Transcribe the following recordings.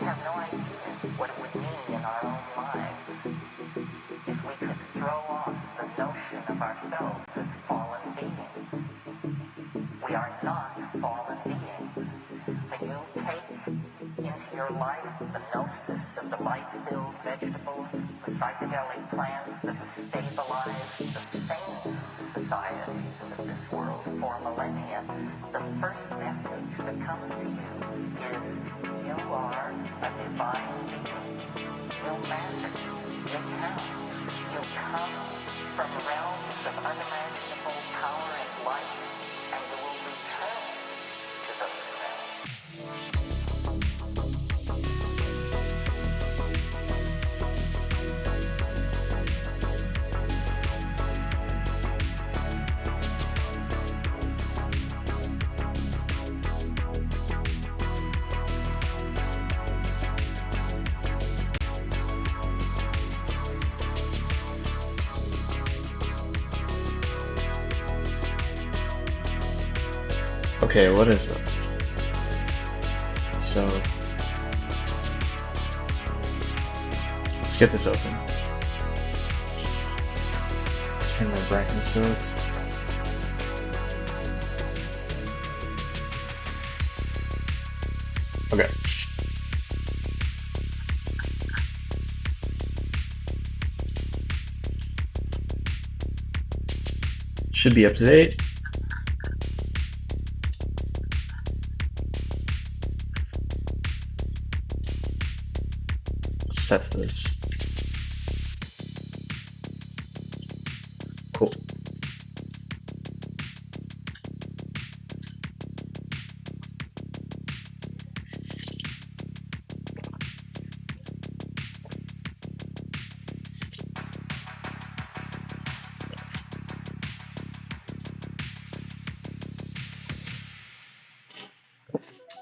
have no idea what it would mean in our own lives if we could throw off the notion of ourselves as fallen beings. We are not fallen beings. When you take into your life the gnosis of the light-filled vegetables, the psychedelic plants that have stabilized the sane societies of this world for millennia, the first message that comes to you is you are a divine being. You matter. You count. You come from realms of unimaginable power and light, and you will return to those realms. Okay, what is it? So, let's get this open. Turn my brightness up. Okay. Should be up to date. Let's test this. Cool.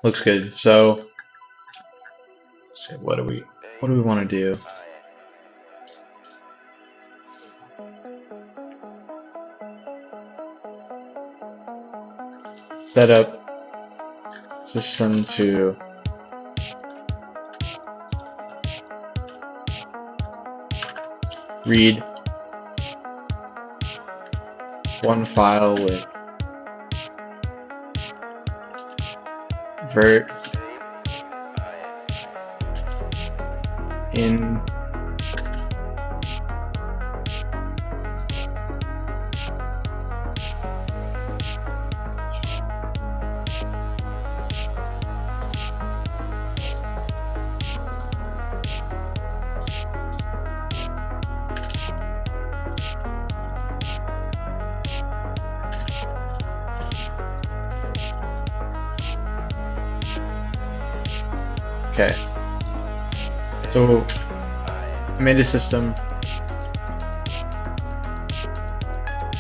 Looks good. So, let's see, what do we want to do? Set up system to read one file with vert in Okay, so I made a system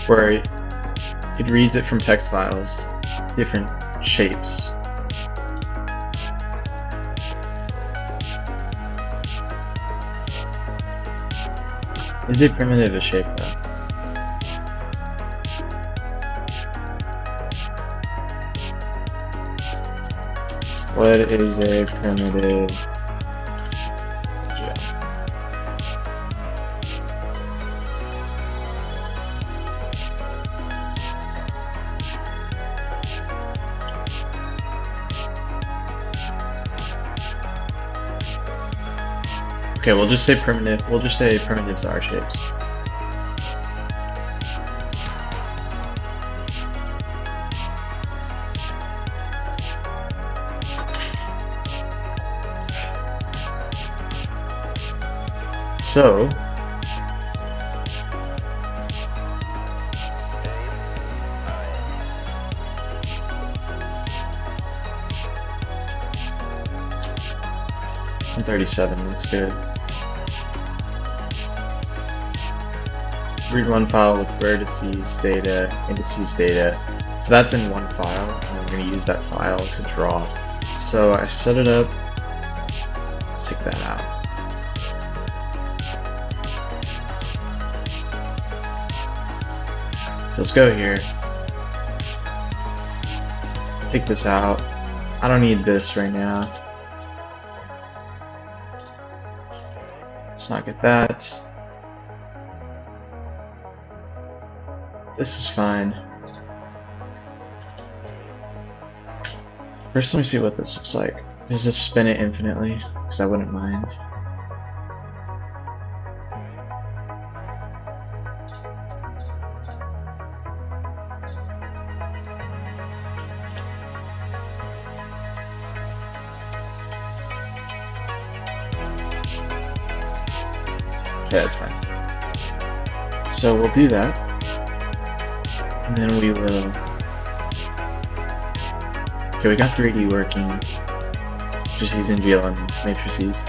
where it reads it from text files, different shapes. Is it primitive a shape though? What is a primitive geo? Okay, we'll just say primitive. We'll just say primitives are shapes. So, $137 looks good. Read one file with vertices data, indices data. So that's in one file, and I'm going to use that file to draw. So I set it up. Let's take that out. So let's go here. Let's take this out. I don't need this right now. Let's not get that. This is fine. First, let me see what this looks like. Does this spin it infinitely? Because I wouldn't mind. Okay, that's fine. So we'll do that. And then we will... Okay, we got 3D working. Just using GLM matrices.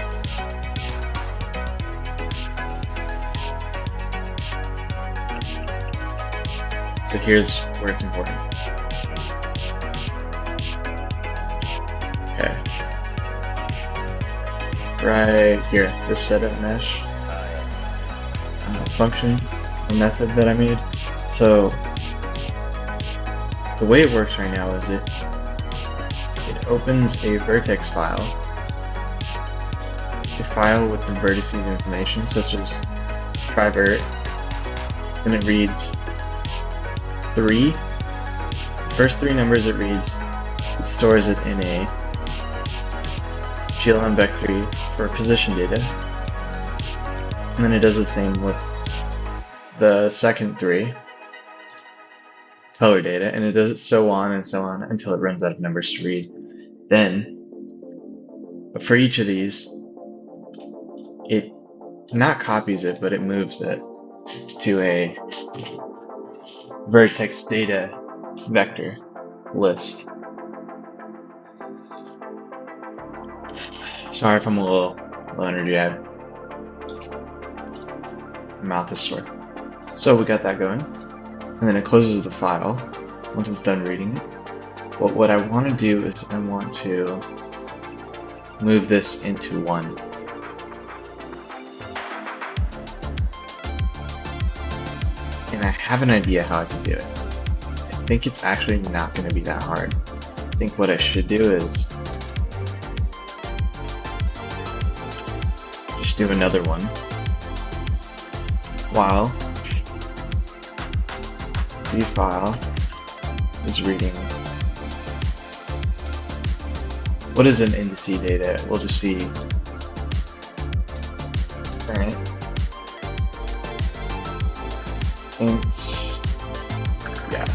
So here's where it's important. Okay. Right here, this setup mesh function, a method that I made. So the way it works right now is it opens a vertex file, a file with the vertices information, such as trivert, and it reads the first three numbers it reads, it stores it in a GLM vec3 for position data, and then it does the same with the second three color data, and it does it so on and so on until it runs out of numbers to read. Then, for each of these, it not copies it, but it moves it to a vertex data vector list. Sorry if I'm a little low energy. My mouth is sore. So we got that going, and then it closes the file once it's done reading it. But what I want to do is I want to move this into one. And I have an idea how I can do it. I think it's actually not going to be that hard. I think what I should do is just do another one while the file is reading. What is an indice data? We'll just see. Alright. Int. Yeah.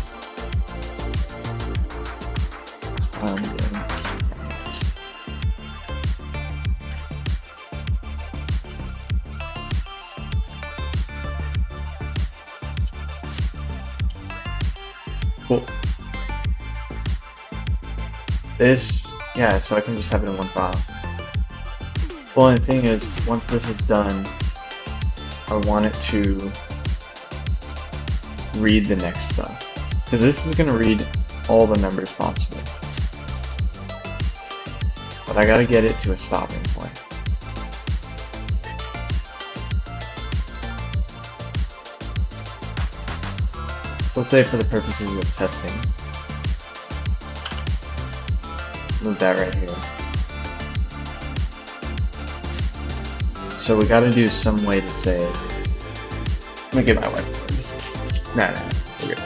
Cool. This, yeah, so I can just have it in one file. Well, and the thing is, once this is done, I want it to read the next stuff. Because this is going to read all the numbers possible. But I gotta get it to a stopping point. So let's say for the purposes of testing, move that right here. So we gotta do some way to say, let me get my whiteboard. Nah, we're good.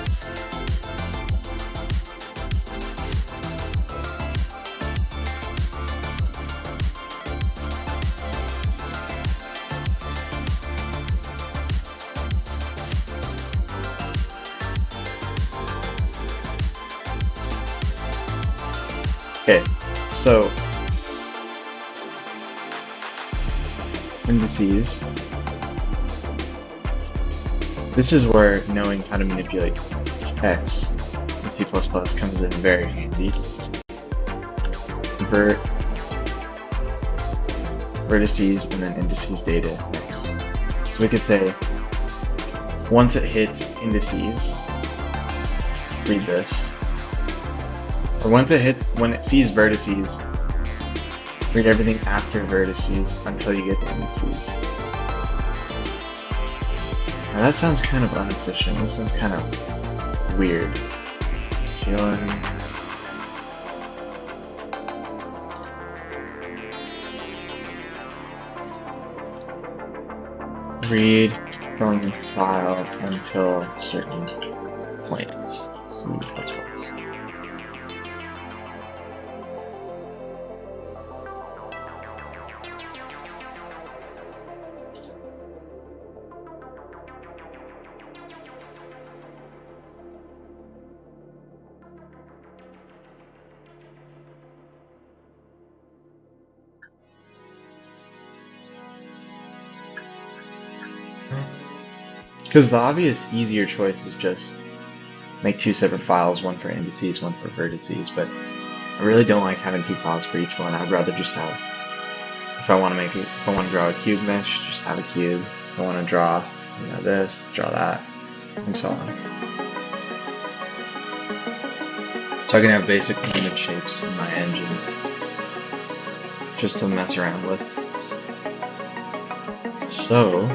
Okay, so indices. This is where knowing how to manipulate text in C++ comes in very handy. Convert vertices and then indices data next. So we could say once it hits indices, read this. Or when it sees vertices, read everything after vertices until you get to indices. Now that sounds kind of inefficient. This sounds kind of weird. read from file until certain points. C++. Because the obvious, easier choice is just make two separate files, one for indices, one for vertices, but I really don't like having two files for each one. I'd rather just have, if I want to draw a cube mesh, just have a cube. If I want to draw, this, draw that, and so on. So I can have basic image shapes in my engine, just to mess around with. So